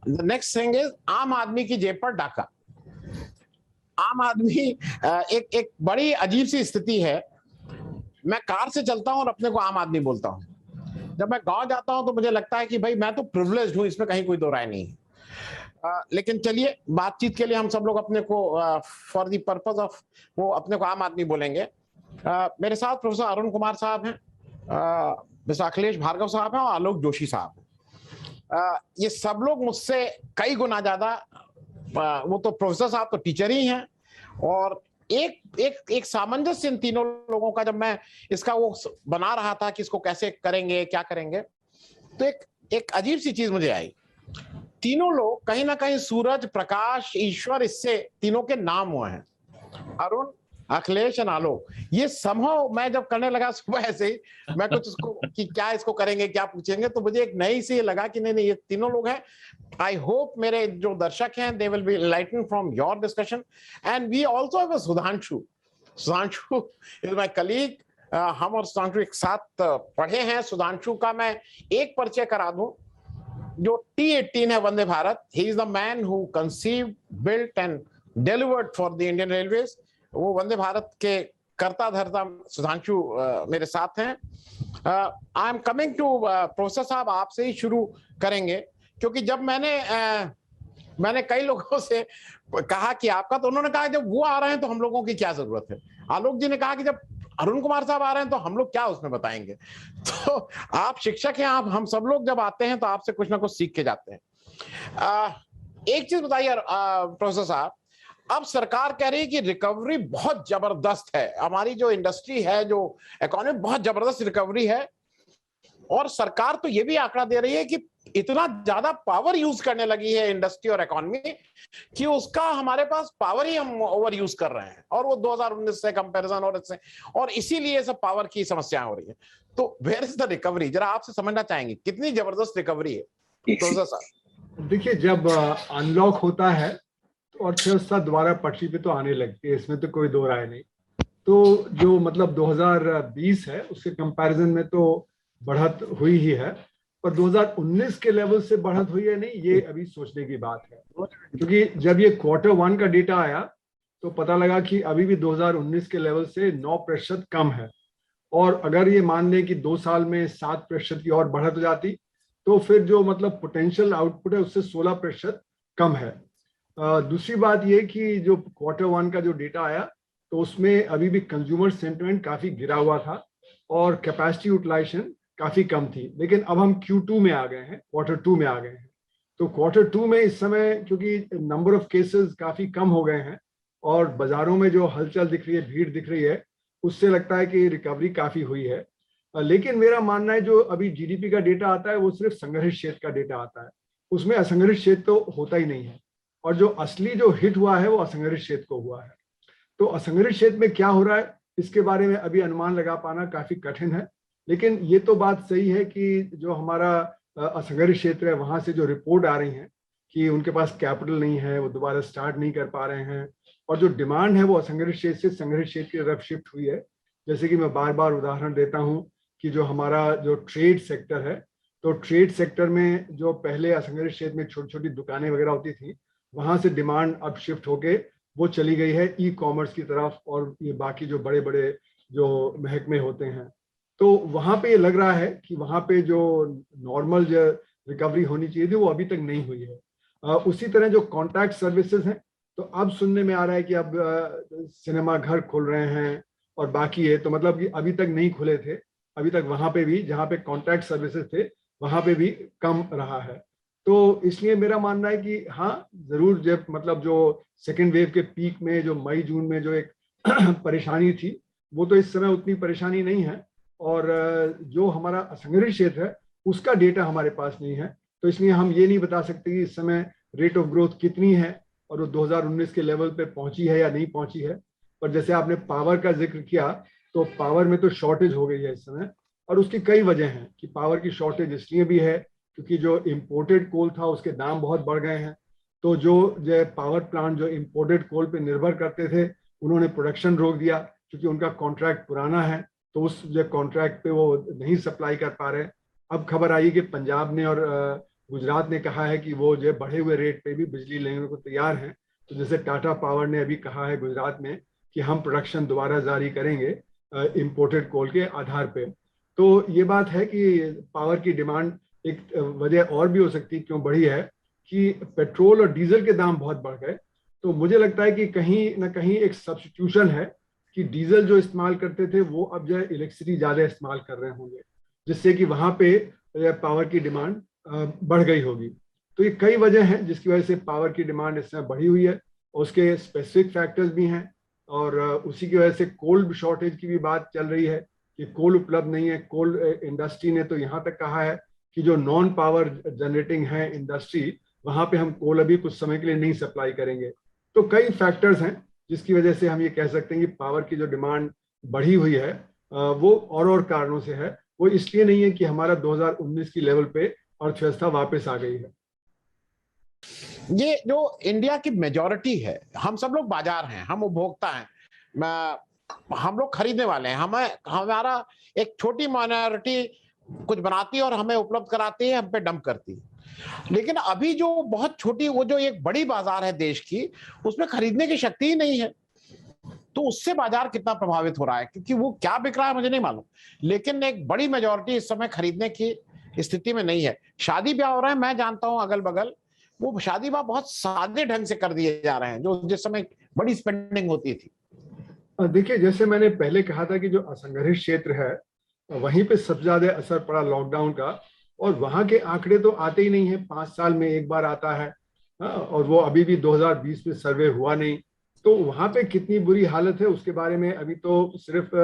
Next thing is आम आदमी की जेब पर डाका। आम आदमी एक एक बड़ी अजीब सी स्थिति है। मैं कार से चलता हूं और अपने को आम आदमी बोलता हूं। जब मैं गांव जाता हूं तो मुझे लगता है कि भाई मैं तो प्रिविलेज्ड हूं, इसमें कहीं कोई दो राय नहीं है। लेकिन चलिए, बातचीत के लिए हम सब लोग अपने को फॉर द पर्पस ऑफ वो अपने को आम आदमी बोलेंगे। मेरे साथ प्रोफेसर अरुण कुमार साहब हैं, मिस्टर अखिलेश भार्गव साहब हैं और आलोक जोशी साहब हैं। ये सब लोग मुझसे कई गुना ज्यादा, वो तो प्रोफेसर साहब तो टीचर ही हैं, और एक एक एक सामंजस्य इन तीनों लोगों का जब मैं इसका वो बना रहा था कि इसको कैसे करेंगे क्या करेंगे, तो एक एक अजीब सी चीज मुझे आई। तीनों लोग कहीं ना कहीं सूरज, प्रकाश, ईश्वर, इससे तीनों के नाम हुए हैं। अरुण, अखिलेश और आलोक, ये संभव मैं जब करने लगा सुबह ऐसे ही मैं कुछ इसको कि क्या इसको करेंगे क्या पूछेंगे, तो मुझे एक नई सी लगा कि नहीं नहीं ये तीनों लोग हैं। आई होप मेरे जो दर्शक हैं they will be enlightened from your discussion. And we also have a Sudhanshu. Sudhanshu is my colleague. हम और सुधांशु एक साथ पढ़े हैं। सुधांशु का मैं एक परिचय करा दूं। जो T18 है Vande Bharat, he is the man who conceived, built and delivered for the Indian railways. वो वंदे भारत के कर्ता धर्ता सुधांशु मेरे साथ हैं। I am coming to professor साहब, आपसे ही शुरू करेंगे, क्योंकि जब मैंने कई लोगों से कहा कि आपका, तो उन्होंने कहा जब वो आ रहे हैं तो हम लोगों की क्या जरूरत है। आलोक जी ने कहा कि जब अरुण कुमार साहब आ रहे हैं तो हम लोग क्या उसमें बताएंगे। तो आप शिक्षक हैं, आप, हम सब लोग जब आते हैं तो आपसे कुछ ना कुछ सीख के जाते हैं। एक चीज बताइए प्रोफेसर साहब, अब सरकार कह रही है कि रिकवरी बहुत जबरदस्त है, हमारी जो इंडस्ट्री है, जो इकोनॉमी, बहुत जबरदस्त रिकवरी है, और सरकार तो ये भी आंकड़ा दे रही है कि इतना ज्यादा पावर यूज करने लगी है इंडस्ट्री और इकोनॉमी कि उसका हमारे पास पावर ही हम ओवर यूज कर रहे हैं, और वो 2019 से कंपैरिजन और इससे, और इसीलिए सब पावर की समस्याएं हो रही है। तो वेयर इज द रिकवरी, जरा आपसे समझना चाहेंगे कितनी जबरदस्त रिकवरी है प्रोफेसर साहब। देखिए, जब अनलॉक होता है और फिर उसका दोबारा पटरी पे तो आने लगती है, इसमें तो कोई दो राय नहीं। तो जो मतलब 2020 है उसके कंपैरिजन में तो बढ़त हुई ही है, पर 2019 के लेवल से बढ़त हुई है नहीं, ये अभी सोचने की बात है। क्योंकि जब ये Q1 का डेटा आया तो पता लगा कि अभी भी 2019 के लेवल से 9% कम है, और अगर ये मान लें कि 2 साल में 7% की और बढ़त हो जाती तो फिर जो मतलब पोटेंशियल आउटपुट है उससे 16% कम है। दूसरी बात ये कि जो Q1 का जो डेटा आया तो उसमें अभी भी कंज्यूमर सेंटिमेंट काफी गिरा हुआ था और कैपेसिटी यूटिलाइजेशन काफी कम थी। लेकिन अब हम Q2 में आ गए हैं, Q2 में आ गए हैं। तो Q2 में इस समय क्योंकि नंबर ऑफ केसेस काफी कम हो गए हैं और बाजारों में जो हलचल दिख रही है, भीड़ दिख रही है, उससे लगता है कि रिकवरी काफी हुई है। लेकिन मेरा मानना है जो अभी जीडीपी का डेटा आता है वो सिर्फ संग्रहित क्षेत्र का डेटा आता है, उसमें असंग्रहित क्षेत्र तो होता ही नहीं है, और जो असली जो हिट हुआ है वो असंग्रहित क्षेत्र को हुआ है। तो असंग्रहित क्षेत्र में क्या हो रहा है इसके बारे में अभी अनुमान लगा पाना काफी कठिन है। लेकिन ये तो बात सही है कि जो हमारा असंग्रहित क्षेत्र है वहां से जो रिपोर्ट आ रही है कि उनके पास कैपिटल नहीं है, वो दोबारा स्टार्ट नहीं कर पा रहे हैं, और जो डिमांड है वो असंग्रहित क्षेत्र से संग्रहित क्षेत्र की तरफ शिफ्ट हुई है। जैसे कि मैं बार बार उदाहरण देता हूँ कि जो हमारा जो ट्रेड सेक्टर है, तो ट्रेड सेक्टर में जो पहले असंग्रहित क्षेत्र में छोटी छोटी दुकानें वगैरह होती थी, वहां से डिमांड अब शिफ्ट होके वो चली गई है ई कॉमर्स की तरफ, और ये बाकी जो बड़े बड़े जो महकमे होते हैं, तो वहां पे ये लग रहा है कि वहां पे जो नॉर्मल जो रिकवरी होनी चाहिए थी वो अभी तक नहीं हुई है। उसी तरह जो कॉन्टैक्ट सर्विसेज हैं, तो अब सुनने में आ रहा है कि अब सिनेमा घर खुल रहे हैं और बाकी है, तो मतलब कि अभी तक नहीं खुले थे, अभी तक वहां पे भी जहाँ पे कॉन्टैक्ट सर्विसेज थे वहां पे भी कम रहा है। तो इसलिए मेरा मानना है कि हाँ जरूर, जब मतलब जो सेकेंड वेव के पीक में जो मई जून में जो एक परेशानी थी वो तो इस समय उतनी परेशानी नहीं है, और जो हमारा असंगठित क्षेत्र है उसका डेटा हमारे पास नहीं है, तो इसलिए हम ये नहीं बता सकते कि इस समय रेट ऑफ ग्रोथ कितनी है और वो 2019 के लेवल पे पहुंची है या नहीं पहुंची है। पर जैसे आपने पावर का जिक्र किया, तो पावर में तो शॉर्टेज हो गई है इस समय, और उसकी कई वजह हैं कि पावर की शॉर्टेज इसलिए भी है क्योंकि जो इम्पोर्टेड कोल था उसके दाम बहुत बढ़ गए हैं। तो जो पावर प्लांट जो इम्पोर्टेड कोल पे निर्भर करते थे उन्होंने प्रोडक्शन रोक दिया क्योंकि उनका कॉन्ट्रैक्ट पुराना है, तो उस जो कॉन्ट्रैक्ट पे वो नहीं सप्लाई कर पा रहे। अब खबर आई कि पंजाब ने और गुजरात ने कहा है कि वो जो बढ़े हुए रेट पे भी बिजली लेने को तैयार हैं। तो जैसे टाटा पावर ने अभी कहा है गुजरात में कि हम प्रोडक्शन दोबारा जारी करेंगे इंपोर्टेड कोल के आधार पे। तो ये बात है कि पावर की डिमांड, एक वजह और भी हो सकती है क्यों बढ़ी है कि पेट्रोल और डीजल के दाम बहुत बढ़ गए। तो मुझे लगता है कि कहीं ना कहीं एक सब्स्टिट्यूशन है कि डीजल जो इस्तेमाल करते थे वो अब जो है इलेक्ट्रिसिटी ज़्यादा इस्तेमाल कर रहे होंगे, जिससे कि वहाँ पे पावर की डिमांड बढ़ गई होगी। तो ये कई वजह हैं जिसकी वजह से पावर की डिमांड इस समय बढ़ी हुई है, और उसके स्पेसिफिक फैक्टर्स भी हैं। और उसी की वजह से कोल शॉर्टेज की भी बात चल रही है कि कोल उपलब्ध नहीं है। कोल इंडस्ट्री ने तो यहाँ तक कहा है कि जो नॉन पावर जनरेटिंग है इंडस्ट्री, वहाँ पे हम कोल अभी कुछ समय के लिए नहीं सप्लाई करेंगे। तो कई फैक्टर्स हैं जिसकी वजह से हम ये कह सकते हैं कि पावर की जो डिमांड बढ़ी हुई है वो और कारणों से है। वो इसलिए नहीं है कि हमारा 2019 की लेवल पे अर्थव्यवस्था वापस आ गई है। ये जो इंडिया की मेजॉरिटी है, हम सब लोग बाजार हैं, हम उपभोक्ता हैं, हम लोग खरीदने वाले हैं। हमें हमारा एक छोटी माइनॉरिटी कुछ बनाती है और हमें उपलब्ध कराती है, हम पे डंप करती है। लेकिन अभी जो बहुत छोटी, वो जो एक बड़ी बाजार है देश की, उसमें खरीदने की शक्ति ही नहीं है। तो उससे बाजार कितना प्रभावित हो रहा है, क्योंकि वो क्या बिक रहा है मुझे नहीं मालूम, लेकिन एक बड़ी मेजॉरिटी इस समय खरीदने की स्थिति में नहीं है। शादी ब्याह हो रहे हैं, मैं जानता हूं अगल बगल, वो शादी ब्याह बहुत सादे ढंग से कर दिए जा रहे हैं, जो जिस समय बड़ी स्पेंडिंग होती थी। देखिए, जैसे मैंने पहले कहा था कि जो असंगठित क्षेत्र है वहीं पे सबसे ज्यादा असर पड़ा लॉकडाउन का, और वहां के आंकड़े तो आते ही नहीं है, 5 साल में एक बार आता है। और वो अभी भी 2020 में सर्वे हुआ नहीं। तो वहां पे कितनी बुरी हालत है उसके बारे में अभी तो सिर्फ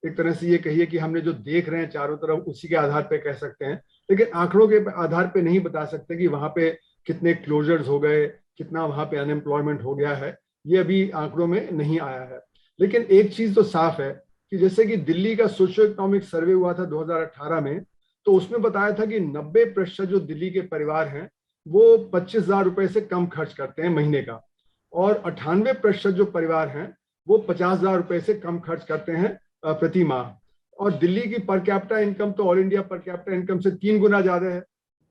एक तरह से ये कहिए कि हमने जो देख रहे हैं चारों तरफ उसी के आधार पे कह सकते हैं, लेकिन आंकड़ों के आधार पे नहीं बता सकते कि वहां पे कितने क्लोजर्स हो गए, कितना वहां पे अनएम्प्लॉयमेंट हो गया है। ये अभी आंकड़ों में नहीं आया है। लेकिन एक चीज तो साफ है कि जैसे कि दिल्ली का सोशियो इकोनॉमिक सर्वे हुआ था 2018 में, तो उसमें बताया था कि 90% जो दिल्ली के परिवार हैं वो 25,000 रुपए से कम खर्च करते हैं महीने का, और 98% जो परिवार हैं वो 50,000 रुपए से कम खर्च करते हैं प्रति माह। और दिल्ली की पर कैपिटा इनकम तो all India per capita income से 3 गुना ज्यादा है।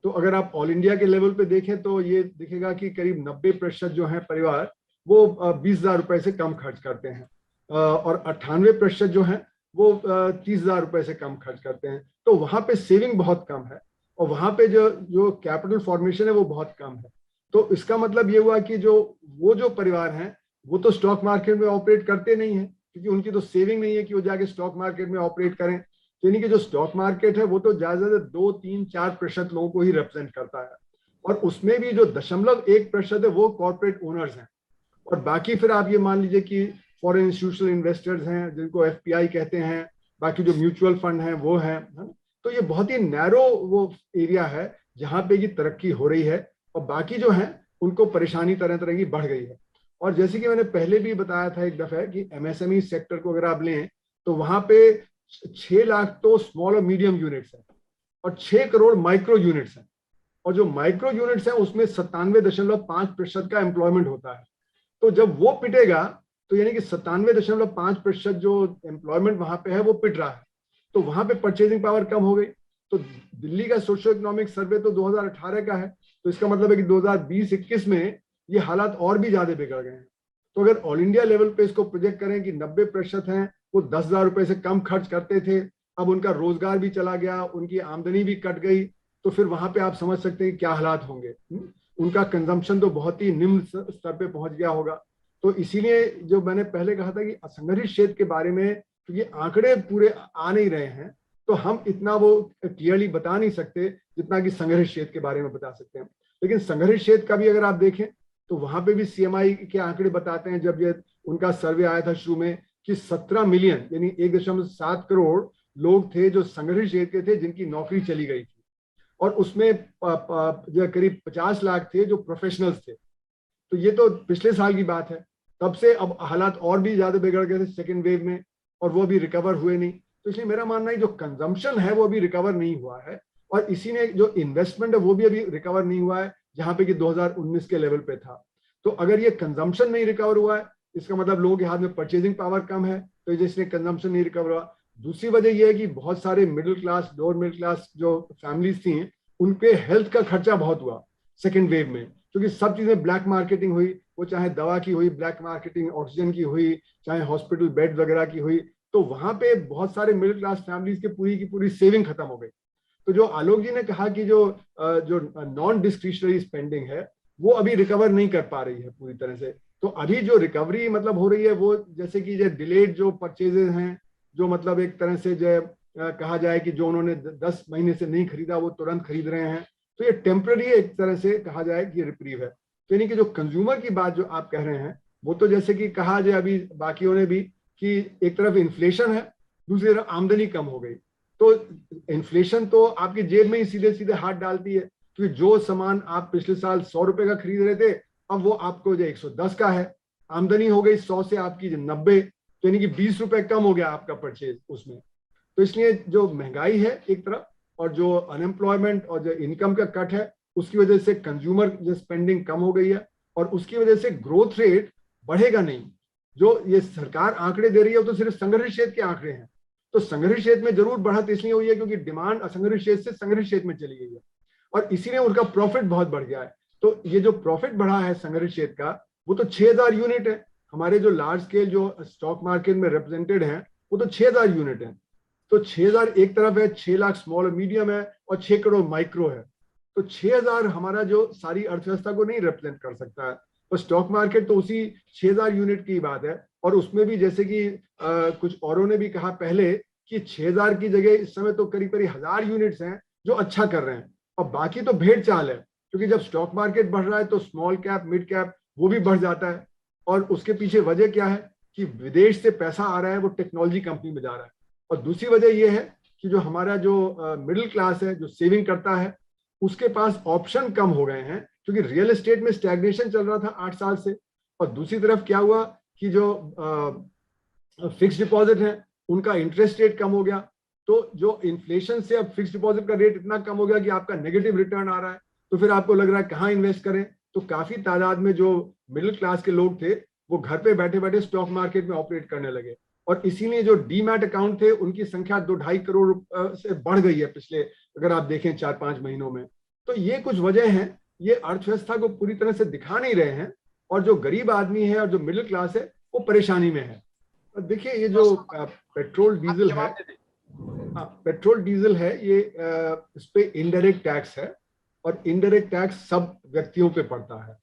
तो अगर आप ऑल इंडिया के लेवल पे देखें तो ये दिखेगा कि करीब 90% जो है परिवार वो 20,000 रुपए से कम खर्च करते हैं, और 98% जो है वो 30,000 रुपए से कम खर्च करते हैं। तो वहां पे सेविंग बहुत कम है, और वहां पे जो जो कैपिटल फॉर्मेशन है वो बहुत कम है। तो इसका मतलब ये हुआ कि जो परिवार हैं वो तो स्टॉक मार्केट में ऑपरेट करते नहीं है, क्योंकि उनकी तो सेविंग नहीं है कि वो जाके स्टॉक मार्केट में ऑपरेट करें। तो यानी कि जो स्टॉक मार्केट है वो तो ज्यादा से 2, 3, 4% लोगों को ही रिप्रेजेंट करता है, और उसमें भी जो 0.1% है वो कॉर्पोरेट ओनर्स हैं। और बाकी फिर आप ये मान लीजिए कि फॉरेन इंस्टीट्यूशनल इन्वेस्टर्स हैं जिनको एफपीआई कहते हैं, बाकी जो म्यूचुअल फंड हैं वो हैं। तो ये बहुत ही नैरो वो एरिया है जहां पे ये तरक्की हो रही है, और बाकी जो है उनको परेशानी तरह तरह की बढ़ गई है। और जैसे कि मैंने पहले भी बताया था एक दफा कि एमएसएमई सेक्टर को अगर आप लें तो वहां पे 6 लाख तो स्मॉल और मीडियम यूनिट्स हैं, और 6 करोड़ माइक्रो यूनिट्स हैं। और जो माइक्रो यूनिट्स हैं उसमें 97.5% का एम्प्लॉयमेंट होता है। तो जब वो पिटेगा तो यानी कि 97.5% जो एम्प्लॉयमेंट वहां पे है वो पिट रहा है, तो वहां पे परचेजिंग पावर कम हो गई। तो दिल्ली का सोशियो इकोनॉमिक सर्वे तो 2018 का है, तो इसका मतलब है कि 2020-21 में ये हालात और भी ज्यादा बिगड़ गए हैं। तो अगर ऑल इंडिया लेवल पे इसको प्रोजेक्ट करें कि 90% हैं वो 10,000 रुपए से कम खर्च करते थे, अब उनका रोजगार भी चला गया, उनकी आमदनी भी कट गई, तो फिर वहां पे आप समझ सकते हैं क्या हालात होंगे। उनका कंजम्पशन तो बहुत ही निम्न स्तर पे पहुंच गया होगा। तो इसीलिए जो मैंने पहले कहा था कि असंगठित क्षेत्र के बारे में क्योंकि आंकड़े पूरे आ नहीं रहे हैं, तो हम इतना वो क्लियरली बता नहीं सकते जितना कि संगठित क्षेत्र के बारे में बता सकते हैं। लेकिन संगठित क्षेत्र का भी अगर आप देखें तो वहां पे भी सीएमआई के आंकड़े बताते हैं, जब ये उनका सर्वे आया था शुरू में, कि 17 मिलियन यानी 1.7 करोड़ लोग थे जो संगठित क्षेत्र के थे जिनकी नौकरी चली गई थी, और उसमें जो करीब 50 लाख थे जो प्रोफेशनल्स थे। तो ये तो पिछले साल की बात है, तब से अब हालात और भी ज्यादा बिगड़ गए थे सेकेंड वेव में, और वो भी रिकवर हुए नहीं। तो इसलिए मेरा मानना है जो कंजम्पशन है वो अभी रिकवर नहीं हुआ है, और इसी ने जो इन्वेस्टमेंट है वो भी अभी रिकवर नहीं हुआ है जहां पे कि 2019 के लेवल पे था। तो अगर ये कंजम्पशन नहीं रिकवर हुआ है, इसका मतलब लोगों के हाथ में परचेजिंग पावर कम है, तो जिसने कंजम्पशन नहीं रिकवर हुआ। दूसरी वजह यह है कि बहुत सारे middle class, lower middle class जो फैमिलीज थी उनके हेल्थ का खर्चा बहुत हुआ सेकेंड वेव में, क्योंकि सब चीजें ब्लैक मार्केटिंग हुई, वो चाहे दवा की हुई ब्लैक मार्केटिंग, ऑक्सीजन की हुई, चाहे हॉस्पिटल बेड वगैरह की हुई, तो वहां पे बहुत सारे मिडिल क्लास फैमिलीज की पूरी सेविंग खत्म हो गई। तो जो आलोक जी ने कहा कि जो नॉन डिस्क्रिशनरी स्पेंडिंग है वो अभी रिकवर नहीं कर पा रही है पूरी तरह से, तो अभी जो रिकवरी मतलब हो रही है वो जैसे कि जो डिलेड जो परचेजेस हैं, जो मतलब एक तरह से जो कहा जाए कि जो उन्होंने 10 महीने से नहीं खरीदा वो तुरंत खरीद रहे हैं, तो ये टेम्पररी एक तरह से कहा जाए कि रिप्रीव है। तो यानी कि जो कंज्यूमर की बात जो आप कह रहे हैं वो तो जैसे कि कहा जाए अभी बाकियों ने भी कि एक तरफ इन्फ्लेशन है, दूसरी तरफ आमदनी कम हो गई, तो इन्फ्लेशन तो आपकी जेब में ही सीधे सीधे हाथ डालती है, क्योंकि जो सामान आप पिछले साल 100 रुपए का खरीद रहे थे अब वो आपको जो 110 का है, आमदनी हो गई 100 से आपकी 90, तो यानी कि 20 रुपए कम हो गया आपका परचेज उसमें। तो इसलिए जो महंगाई है एक तरफ और जो अनएम्प्लॉयमेंट और जो इनकम का कट है उसकी वजह से कंज्यूमर जो स्पेंडिंग कम हो गई है, और उसकी वजह से ग्रोथ रेट बढ़ेगा नहीं। जो ये सरकार आंकड़े दे रही है वो तो सिर्फ संघर्ष क्षेत्र के आंकड़े हैं, तो संघर्ष क्षेत्र में जरूर बढ़त इसलिए हुई है क्योंकि डिमांड असंगठित क्षेत्र से संघर्ष क्षेत्र में चली गई है और इसीलिए उनका प्रॉफिट बहुत बढ़ गया है। तो ये जो प्रॉफिट बढ़ा है संघर्ष क्षेत्र का वो तो 6000 यूनिट है, हमारे जो लार्ज स्केल जो स्टॉक मार्केट में रिप्रेजेंटेड है वो तो 6000 यूनिट है। तो 6000 एक तरफ है, 6 लाख स्मॉल और मीडियम है और 6 करोड़ माइक्रो है, तो 6000 हमारा जो सारी अर्थव्यवस्था को नहीं रिप्रेजेंट कर सकता है। तो स्टॉक मार्केट तो उसी 6000 यूनिट की बात है, और उसमें भी जैसे कि कुछ औरों ने भी कहा पहले कि 6000 की जगह इस समय तो करीब करीब 1000 यूनिट्स हैं जो अच्छा कर रहे हैं, और बाकी तो भेड़ चाल है, क्योंकि जब स्टॉक मार्केट बढ़ रहा है तो स्मॉल कैप मिड कैप वो भी बढ़ जाता है, और उसके पीछे वजह क्या है कि विदेश से पैसा आ रहा है वो टेक्नोलॉजी कंपनी में जा रहा है, और दूसरी वजह यह है कि जो हमारा जो मिडिल क्लास है जो सेविंग करता है उसके पास ऑप्शन कम हो गए हैं, क्योंकि रियल एस्टेट में स्टैग्नेशन चल रहा था 8 साल से, और दूसरी तरफ क्या हुआ कि जो फिक्स डिपॉजिट है उनका इंटरेस्ट रेट कम हो गया, तो जो इन्फ्लेशन से अब फिक्स डिपॉजिट का रेट इतना कम हो गया कि आपका नेगेटिव रिटर्न आ रहा है, तो फिर आपको लग रहा है कहाँ इन्वेस्ट करें, तो काफी तादाद में जो मिडिल क्लास के लोग थे वो घर पे बैठे बैठे स्टॉक मार्केट में ऑपरेट करने लगे, और इसीलिए जो डीमैट अकाउंट थे उनकी संख्या 2-2.5 करोड़ से बढ़ गई है पिछले अगर आप देखें 4-5 महीनों में। तो ये कुछ वजह हैं, ये अर्थव्यवस्था को पूरी तरह से दिखा नहीं रहे हैं, और जो गरीब आदमी है और जो मिडिल क्लास है वो परेशानी में है। देखिए ये जो पेट्रोल डीजल है, पेट्रोल डीजल है ये इस पे इनडायरेक्ट टैक्स है, और इनडायरेक्ट टैक्स सब व्यक्तियों पे पड़ता है,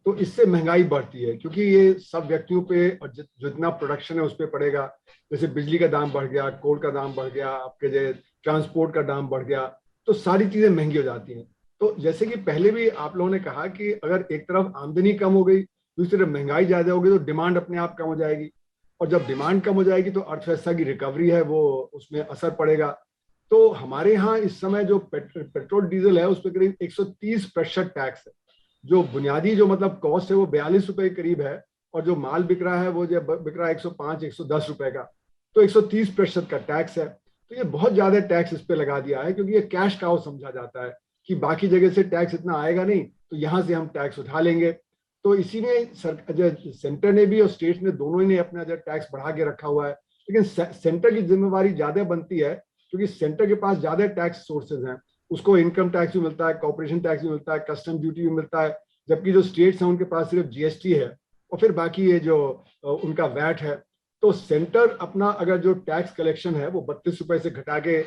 तो इससे महंगाई बढ़ती है क्योंकि ये सब व्यक्तियों पे और जितना प्रोडक्शन है उस पर पड़ेगा। जैसे बिजली का दाम बढ़ गया, कोल का दाम बढ़ गया, आपके जो ट्रांसपोर्ट का दाम बढ़ गया, तो सारी चीजें महंगी हो जाती हैं। तो जैसे कि पहले भी आप लोगों ने कहा कि अगर एक तरफ आमदनी कम हो गई दूसरी तरफ महंगाई ज्यादा हो गई तो डिमांड अपने आप कम हो जाएगी, और जब डिमांड कम हो जाएगी तो अर्थव्यवस्था की रिकवरी है वो उसमें असर पड़ेगा। तो हमारे यहाँ इस समय जो पेट्रोल डीजल है उस पर करीब 130% टैक्स है, जो बुनियादी जो मतलब कॉस्ट है वो 42 रुपए के करीब है, और जो माल बिक रहा है वो जो बिक रहा है 105-110 रुपए का, तो 130% का टैक्स है। तो ये बहुत ज्यादा टैक्स इस पे लगा दिया है क्योंकि ये कैश काउ समझा जाता है कि बाकी जगह से टैक्स इतना आएगा नहीं तो यहाँ से हम टैक्स उठा लेंगे। तो इसीलिए सेंटर ने भी और स्टेट ने दोनों ही ने अपना जो टैक्स बढ़ा के रखा हुआ है, लेकिन सेंटर की जिम्मेवारी ज्यादा बनती है क्योंकि सेंटर के पास ज्यादा टैक्स सोर्सेज हैं, उसको इनकम टैक्स भी मिलता है, कॉर्पोरेशन टैक्स भी मिलता है, कस्टम ड्यूटी भी मिलता है, जबकि जो स्टेट्स हैं उनके पास सिर्फ जीएसटी है और फिर बाकी ये जो उनका वैट है। तो सेंटर अपना अगर जो टैक्स कलेक्शन है वो 32 रुपए से घटा के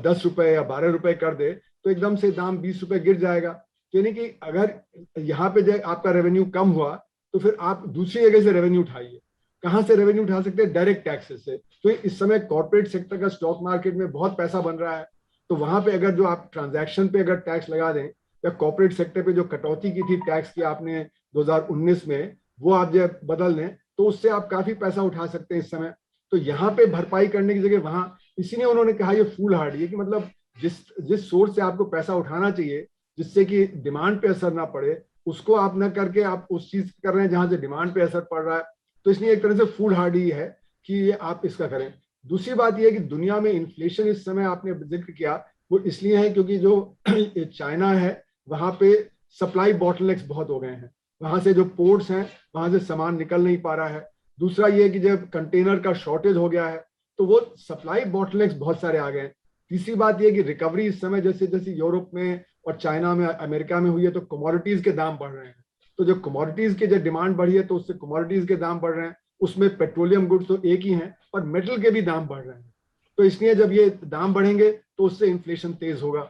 10 रुपए या 12 रुपए कर दे तो एकदम से दाम 20 रुपए गिर जाएगा। यानी कि अगर यहाँ पे आपका रेवेन्यू कम हुआ तो फिर आप दूसरी जगह से रेवेन्यू उठाइए। कहाँ से रेवेन्यू उठा सकते हैं? डायरेक्ट टैक्सेस से। तो इस समय कॉर्पोरेट सेक्टर का स्टॉक मार्केट में बहुत पैसा बन रहा है, तो वहां पे अगर जो आप ट्रांजैक्शन पे अगर टैक्स लगा दें या कॉर्पोरेट सेक्टर पे जो कटौती की थी टैक्स की आपने 2019 में वो आप जब बदल दें तो उससे आप काफी पैसा उठा सकते हैं इस समय। तो यहाँ पे भरपाई करने की जगह वहां, इसीलिए उन्होंने कहा ये फूल हार्ड है कि मतलब जिस सोर्स से आपको पैसा उठाना चाहिए जिससे कि डिमांड पे असर ना पड़े उसको आप न करके आप उस चीज कर रहे हैं जहां से डिमांड पे असर पड़ रहा है। तो इसलिए एक तरह से फूल हार्ड ही है कि आप इसका करें। दूसरी बात यह है कि दुनिया में इन्फ्लेशन इस समय आपने जिक्र किया वो इसलिए है क्योंकि जो चाइना है वहां पे सप्लाई बॉटलनेक्स बहुत हो गए हैं, वहां से जो पोर्ट्स हैं वहां से सामान निकल नहीं पा रहा है। दूसरा ये कि जब कंटेनर का शॉर्टेज हो गया है तो वो सप्लाई बॉटलनेक्स बहुत सारे आ गए हैं। तीसरी बात यह कि रिकवरी इस समय जैसे जैसे यूरोप में और चाइना में, अमेरिका में हुई है, तो कमोडिटीज के दाम बढ़ रहे हैं। तो जो कमोडिटीज की जो डिमांड बढ़ी है तो उससे कमोडिटीज के दाम बढ़ रहे हैं। उसमें पेट्रोलियम गुड्स तो एक ही हैं, और मेटल के भी दाम बढ़ रहे हैं। तो इसलिए जब ये दाम बढ़ेंगे तो उससे इन्फ्लेशन तेज होगा।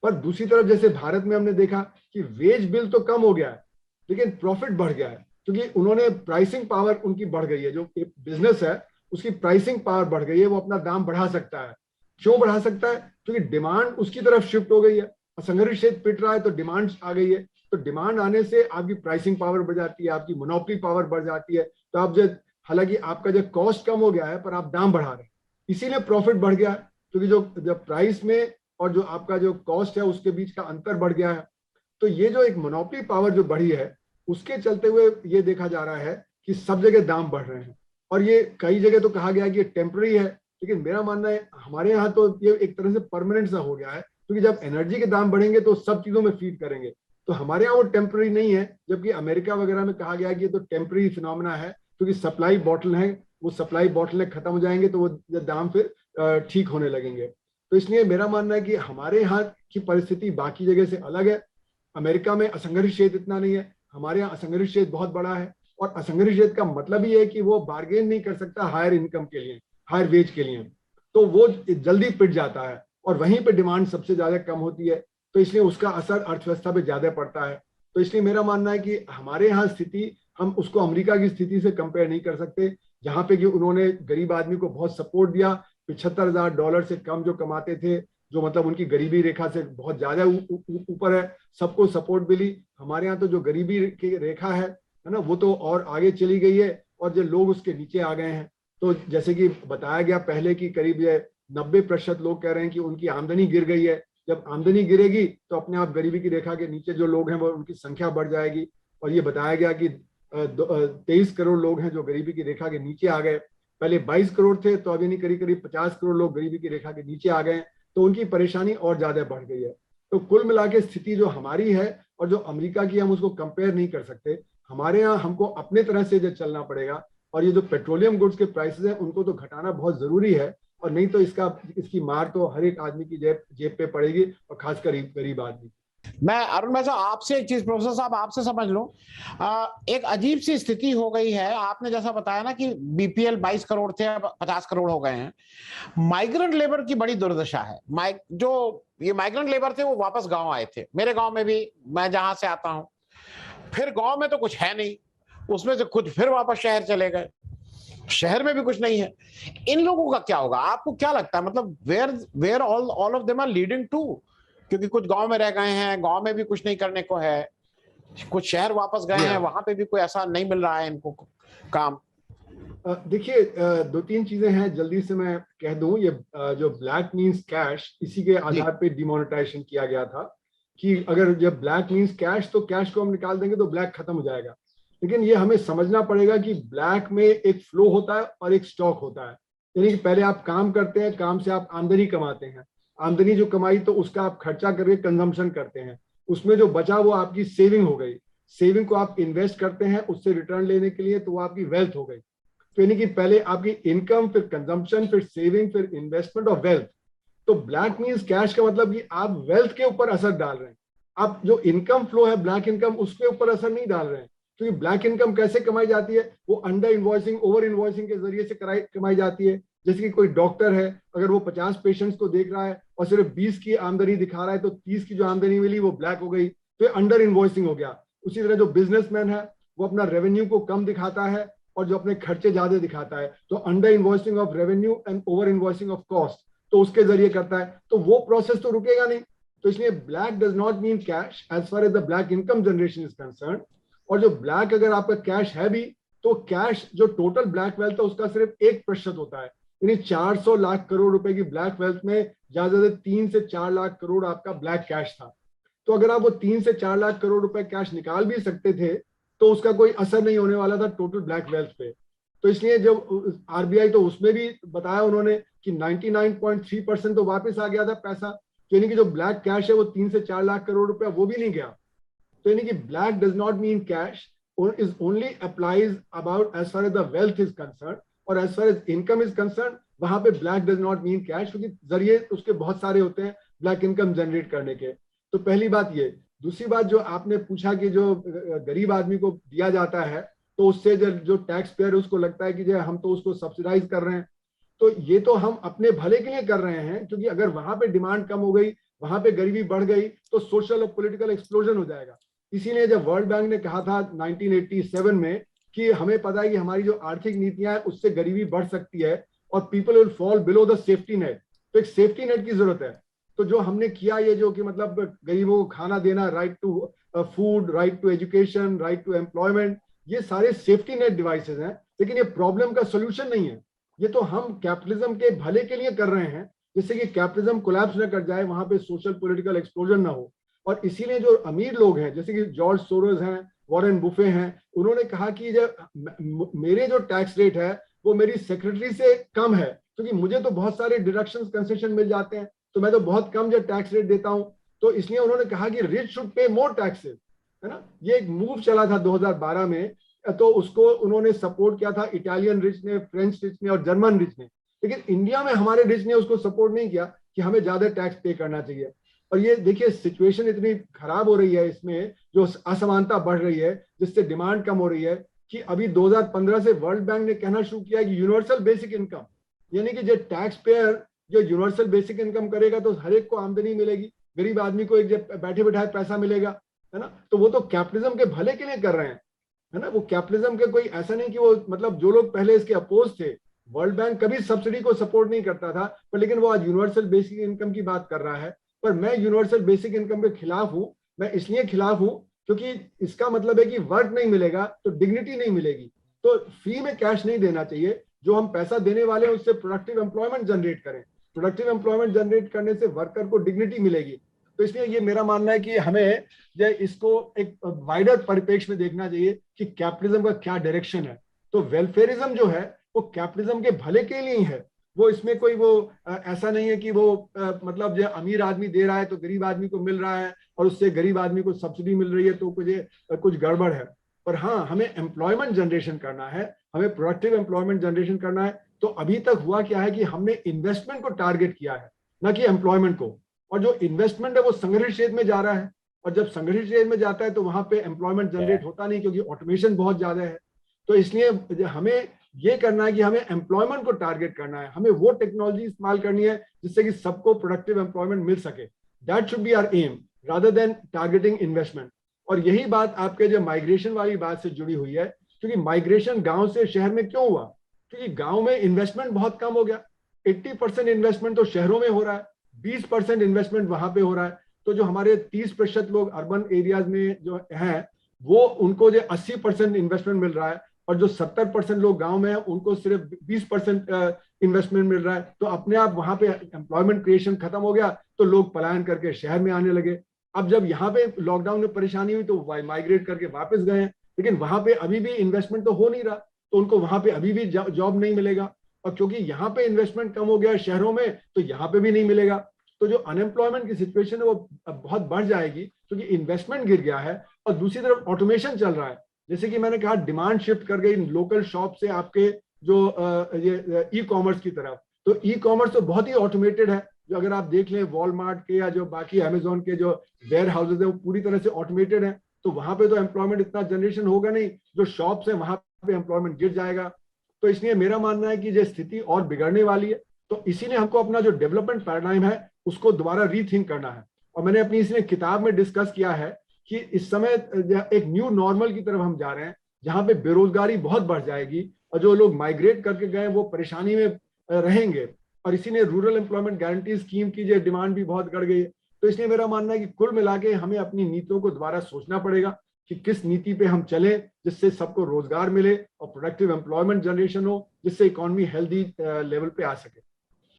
पर दूसरी तरफ जैसे भारत में हमने देखा कि वेज बिल तो कम हो गया है, लेकिन प्रॉफिट बढ़ गया है, क्योंकि उन्होंने प्राइसिंग पावर उनकी बढ़ गई है। जो बिजनेस है उसकी प्राइसिंग पावर बढ़ गई है, वो अपना दाम बढ़ा सकता है। क्यों बढ़ा सकता है? क्योंकि डिमांड उसकी तरफ शिफ्ट हो गई है। असंगठित क्षेत्र पिट रहा है तो डिमांड आ गई है। तो डिमांड आने से आपकी प्राइसिंग पावर बढ़ जाती है, आपकी मोनोपोली पावर बढ़ जाती है। तो आप जो, हालांकि आपका जो कॉस्ट कम हो गया है पर आप दाम बढ़ा रहे हैं, इसीलिए प्रॉफिट बढ़ गया है। क्योंकि जो प्राइस में और जो आपका जो कॉस्ट है उसके बीच का अंतर बढ़ गया है। तो ये जो एक मोनोपोली पावर जो बढ़ी है, उसके चलते हुए ये देखा जा रहा है कि सब जगह दाम बढ़ रहे हैं। और ये कई जगह तो कहा गया कि ये टेम्पररी है, लेकिन मेरा मानना है हमारे यहाँ तो ये एक तरह से परमानेंट सा हो गया है। क्योंकि जब एनर्जी के दाम बढ़ेंगे तो सब चीजों में फीड करेंगे। तो हमारे यहाँ वो टेम्पररी नहीं है, जबकि अमेरिका वगैरह में कहा गया है कि ये तो टेम्पररी फिनोमेना है, क्योंकि सप्लाई बॉटल है, वो सप्लाई बॉटल खत्म हो जाएंगे तो वो दाम फिर ठीक होने लगेंगे। तो इसलिए मेरा मानना है कि हमारे यहाँ की परिस्थिति बाकी जगह से अलग है। अमेरिका में असंगठित क्षेत्र इतना नहीं है, हमारे यहाँ असंगठित क्षेत्र बहुत बड़ा है। और असंगठित क्षेत्र का मतलब ही है कि वो बार्गेन नहीं कर सकता हायर इनकम के लिए, हायर वेज के लिए, तो वो जल्दी पिट जाता है और वहीं पे डिमांड सबसे ज्यादा कम होती है। तो इसलिए उसका असर अर्थव्यवस्था पे ज्यादा पड़ता है। तो इसलिए मेरा मानना है कि हमारे यहाँ स्थिति, हम उसको अमेरिका की स्थिति से कंपेयर नहीं कर सकते, जहां पे कि उन्होंने गरीब आदमी को बहुत सपोर्ट दिया। $75,000 से कम जो कमाते थे, जो मतलब उनकी गरीबी रेखा से बहुत ज्यादा ऊपर है, सबको सपोर्ट मिली। हमारे यहाँ तो जो गरीबी की रेखा है ना, वो तो और आगे चली गई है और जो लोग उसके नीचे आ गए हैं। तो जैसे कि बताया गया पहले की करीब 90% लोग कह रहे हैं कि उनकी आमदनी गिर गई है। जब आमदनी गिरेगी तो अपने आप गरीबी की रेखा के नीचे जो लोग हैं वो उनकी संख्या बढ़ जाएगी। और ये बताया गया कि 23 करोड़ लोग हैं जो गरीबी की रेखा के नीचे आ गए। पहले 22 करोड़ थे, तो अभी नहीं, करीब करीब 50 करोड़ लोग गरीबी की रेखा के नीचे आ गए। तो उनकी परेशानी और ज्यादा बढ़ गई है। तो कुल मिला के स्थिति जो हमारी है और जो अमेरिका की, हम उसको कंपेयर नहीं कर सकते। हमारे यहाँ हमको अपने तरह से जो चलना पड़ेगा। और ये जो पेट्रोलियम गुड्स के प्राइसेस हैं उनको तो घटाना बहुत जरूरी है, और नहीं तो इसकी मार तो हर एक आदमी की जेब पे पड़ेगी, और खासकर गरीब आदमी। मैं अरुण भाई साहब आपसे एक चीज, प्रोफेसर साहब आपसे समझ लो, एक अजीब सी स्थिति हो गई है। आपने जैसा बताया ना कि बीपीएल 22 करोड़ थे, अब 50 करोड़ हो गए हैं। माइग्रेंट लेबर की बड़ी दुर्दशा है। जो ये माइग्रेंट लेबर थे वो वापस गांव आए थे, मेरे गांव में भी, मैं जहां से आता हूं। फिर गांव में तो कुछ है नहीं, उसमें से कुछ फिर वापस शहर चले गए, शहर में भी कुछ नहीं है। इन लोगों का क्या होगा, आपको क्या लगता है? मतलब where all of them are leading to? क्योंकि कुछ गांव में रह गए हैं, गांव में भी कुछ नहीं करने को है, कुछ शहर वापस गए हैं, वहां पे भी कोई ऐसा नहीं मिल रहा है इनको काम। देखिए, दो तीन चीजें हैं, जल्दी से मैं कह दूं। ये जो ब्लैक मीन्स कैश, इसी के आधार पे डिमोनेटाइजेशन किया गया था कि अगर जब ब्लैक मीन्स कैश, तो कैश को हम निकाल देंगे तो ब्लैक खत्म हो जाएगा। लेकिन ये हमें समझना पड़ेगा कि ब्लैक में एक फ्लो होता है और एक स्टॉक होता है। यानी कि पहले आप काम करते हैं, काम से आप आमदनी कमाते हैं, आमदनी जो कमाई तो उसका आप खर्चा करके कंजम्पशन करते हैं, उसमें जो बचा वो आपकी सेविंग हो गई। सेविंग को आप इन्वेस्ट करते हैं उससे रिटर्न लेने के लिए, तो वो आपकी वेल्थ हो गई। तो यानी कि पहले आपकी इनकम, फिर कंजम्पशन, फिर सेविंग, फिर इन्वेस्टमेंट और वेल्थ। तो ब्लैक मीन्स कैश का मतलब कि आप वेल्थ के ऊपर असर डाल रहे हैं। आप जो इनकम फ्लो है ब्लैक इनकम, उसके ऊपर असर नहीं डाल रहे हैं। क्योंकि ब्लैक इनकम कैसे कमाई जाती है? वो अंडर इन्वॉइसिंग, ओवर इन्वॉइसिंग के जरिए से कमाई जाती है। जैसे कि कोई डॉक्टर है, अगर वो 50 पेशेंट्स को देख रहा है और सिर्फ 20 की आमदनी दिखा रहा है, तो 30 की जो आमदनी मिली वो ब्लैक हो गई, तो अंडर इन्वॉइसिंग हो गया। उसी तरह जो बिजनेसमैन है वो अपना रेवेन्यू को कम दिखाता है और जो अपने खर्चे ज्यादा दिखाता है, तो under invoicing of revenue and over invoicing of cost, तो उसके जरिए करता है। तो वो प्रोसेस तो रुकेगा नहीं। तो इसलिए black does not mean cash as far as the black income generation is concern. और जो ब्लैक, अगर आपका कैश है भी, तो कैश जो टोटल ब्लैक वेल्थ है उसका सिर्फ 1% होता है। यानी 400 लाख करोड़ रुपए की ब्लैक वेल्थ में ज्यादा से 3 से 4 लाख करोड़ आपका ब्लैक कैश था। तो अगर आप वो 3 से 4 लाख करोड़ रुपए कैश निकाल भी सकते थे, तो उसका कोई असर नहीं होने वाला था टोटल ब्लैक वेल्थ पे। तो इसलिए जब आरबीआई, तो उसमें भी बताया उन्होंने कि 99.3% तो वापस आ गया था पैसा। यानी कि जो ब्लैक कैश है वो 3 से 4 लाख करोड़ रुपया वो भी नहीं गया। तो यानी कि black does not mean cash, is only applies about as far as the wealth is concern, और as far as income is concern वहां पे black does not mean cash, क्योंकि जरिए उसके बहुत सारे होते हैं ब्लैक इनकम जनरेट करने के। तो पहली बात ये। दूसरी बात जो आपने पूछा कि जो गरीब आदमी को दिया जाता है तो उससे जो टैक्स पेयर उसको लगता है कि जो हम तो उसको सब्सिडाइज कर रहे हैं, तो ये तो हम अपने भले के लिए कर रहे हैं, क्योंकि अगर वहां पे डिमांड कम हो गई, वहां पे गरीबी बढ़ गई, तो सोशल और पॉलिटिकल एक्सप्लोजन हो जाएगा। इसीलिए जब वर्ल्ड बैंक ने कहा था 1987 में कि हमें पता है कि हमारी जो आर्थिक नीतियां हैं उससे गरीबी बढ़ सकती है और people will fall below the safety net, तो एक सेफ्टी नेट की जरूरत है। तो जो हमने किया ये जो कि मतलब गरीबों को खाना देना, right to food, right to education, right to employment, ये सारे सेफ्टी नेट डिवाइसेस हैं, लेकिन ये प्रॉब्लम का सोल्यूशन नहीं है। ये तो हम कैपिटलिज्म के भले के लिए कर रहे हैं, जिससे कि कैपिटलिज्म कोलैप्स न कर जाए, वहां पे सोशल पॉलिटिकल एक्सप्लोजन ना हो। और इसीलिए जो अमीर लोग हैं जैसे कि जॉर्ज सोरोस हैं, वॉरेन बुफे हैं, उन्होंने कहा कि जब मेरे जो टैक्स रेट है वो मेरी सेक्रेटरी से कम है, क्योंकि मुझे तो बहुत सारे डिडक्शंस कंसेशन मिल जाते हैं, तो मैं तो बहुत कम जो टैक्स रेट देता हूं। तो इसलिए उन्होंने कहा कि rich should pay more taxes, है ना। ये एक मूव चला था 2012 में, तो उसको उन्होंने सपोर्ट किया था इटालियन रिच ने, फ्रेंच रिच ने और जर्मन रिच ने। लेकिन इंडिया में हमारे रिच ने उसको सपोर्ट नहीं किया कि हमें ज्यादा टैक्स पे करना चाहिए। और ये देखिए सिचुएशन इतनी खराब हो रही है इसमें, जो असमानता बढ़ रही है, जिससे डिमांड कम हो रही है, कि अभी 2015 से वर्ल्ड बैंक ने कहना शुरू किया कि यूनिवर्सल बेसिक इनकम, यानी कि जो टैक्स पेयर जो यूनिवर्सल बेसिक इनकम करेगा तो हर एक को आमदनी मिलेगी, गरीब आदमी को एक बैठे बैठाए पैसा मिलेगा, है ना। तो वो तो कैपिटलिज्म के भले के लिए कर रहे हैं, है ना। वो कैपिटलिज्म के कोई ऐसा नहीं कि वो मतलब जो लोग पहले इसके अपोज थे, वर्ल्ड बैंक कभी सब्सिडी को सपोर्ट नहीं करता था, पर लेकिन वो आज यूनिवर्सल बेसिक इनकम की बात कर रहा है। पर मैं यूनिवर्सल बेसिक इनकम के खिलाफ हूं। मैं इसलिए खिलाफ हूं क्योंकि इसका मतलब है कि वर्क नहीं मिलेगा तो डिग्निटी नहीं मिलेगी। तो फ्री में कैश नहीं देना चाहिए, जो हम पैसा देने वाले हैं उससे प्रोडक्टिव एम्प्लॉयमेंट जनरेट करें। प्रोडक्टिव एम्प्लॉयमेंट जनरेट करने से वर्कर को डिग्निटी मिलेगी। तो इसलिए ये मेरा मानना है कि हमें जो इसको एक वाइडर परिप्रेक्ष्य में देखना चाहिए कि कैपिटलिज्म का क्या डायरेक्शन है। तो वेलफेयरिज्म जो है वो कैपिटलिज्म के भले के लिए ही है। वो इसमें कोई वो ऐसा नहीं है कि वो मतलब जो अमीर आदमी दे रहा है तो गरीब आदमी को मिल रहा है और उससे गरीब आदमी को सब्सिडी मिल रही है तो कुछ गड़बड़ है। पर हाँ, हमें एम्प्लॉयमेंट जनरेशन करना है, हमें प्रोडक्टिव एम्प्लॉयमेंट जनरेशन करना है। तो अभी तक हुआ क्या है कि हमने इन्वेस्टमेंट को टारगेट किया है, ना कि एम्प्लॉयमेंट को। और जो इन्वेस्टमेंट है वो संगठित क्षेत्र में जा रहा है, और जब संगठित क्षेत्र में जाता है तो वहां पे एम्प्लॉयमेंट जनरेट होता नहीं, क्योंकि ऑटोमेशन बहुत ज्यादा है। तो इसलिए हमें ये करना है कि हमें एम्प्लॉयमेंट को टारगेट करना है, हमें वो टेक्नोलॉजी इस्तेमाल करनी है जिससे कि सबको प्रोडक्टिव एम्प्लॉयमेंट मिल सके। That should be our aim rather than targeting investment. और यही बात आपके जो माइग्रेशन वाली बात से जुड़ी हुई है, क्योंकि माइग्रेशन गांव से शहर में क्यों हुआ? क्योंकि गांव में इन्वेस्टमेंट बहुत कम हो गया। 80% इन्वेस्टमेंट तो शहरों में हो रहा है, 20% इन्वेस्टमेंट वहां पे हो रहा है। तो जो हमारे 30% लोग अर्बन एरियाज में जो हैं वो उनको जो 80% इन्वेस्टमेंट मिल रहा है, और जो 70% लोग गांव में हैं उनको सिर्फ 20% इन्वेस्टमेंट मिल रहा है। तो अपने आप वहां पे एम्प्लॉयमेंट क्रिएशन खत्म हो गया, तो लोग पलायन करके शहर में आने लगे। अब जब यहाँ पे लॉकडाउन में परेशानी हुई तो माइग्रेट करके वापस गए, लेकिन वहां पे अभी भी इन्वेस्टमेंट तो हो नहीं रहा, तो उनको वहां पे अभी भी जॉब नहीं मिलेगा। और क्योंकि यहाँ पे इन्वेस्टमेंट कम हो गया शहरों में, तो यहाँ पे भी नहीं मिलेगा। तो जो अनएम्प्लॉयमेंट की सिचुएशन है वो बहुत बढ़ जाएगी, क्योंकि इन्वेस्टमेंट गिर गया है और दूसरी तरफ ऑटोमेशन चल रहा है। जैसे कि मैंने कहा, डिमांड शिफ्ट कर गई लोकल शॉप से आपके जो ये ई कॉमर्स की तरफ। तो ई कॉमर्स तो बहुत ही ऑटोमेटेड है। जो अगर आप देख लें वॉलमार्ट के या जो बाकी अमेजोन के जो वेयर हाउसेज है वो पूरी तरह से ऑटोमेटेड है। तो वहां पे तो एम्प्लॉयमेंट इतना जनरेशन होगा नहीं, जो शॉप्स है वहां पे एम्प्लॉयमेंट गिर जाएगा। तो इसलिए मेरा मानना है कि ये स्थिति और बिगड़ने वाली है। तो इसीलिए हमको अपना जो डेवलपमेंट पैराडाइम है उसको दोबारा रीथिंक करना है। और मैंने अपनी इसलिए किताब में डिस्कस किया है कि इस समय एक न्यू नॉर्मल की तरफ हम जा रहे हैं, जहां पे बेरोजगारी बहुत बढ़ जाएगी और जो लोग माइग्रेट करके गए वो परेशानी में रहेंगे। और इसीलिए रूरल एम्प्लॉयमेंट गारंटी स्कीम की जो डिमांड भी बहुत बढ़ गई है। तो इसलिए मेरा मानना है कि कुल मिला के हमें अपनी नीतियों को दोबारा सोचना पड़ेगा कि किस नीति पे हम चलें जिससे सबको रोजगार मिले और प्रोडक्टिव एम्प्लॉयमेंट जनरेशन हो, जिससे इकोनॉमी हेल्दी लेवल पे आ सके।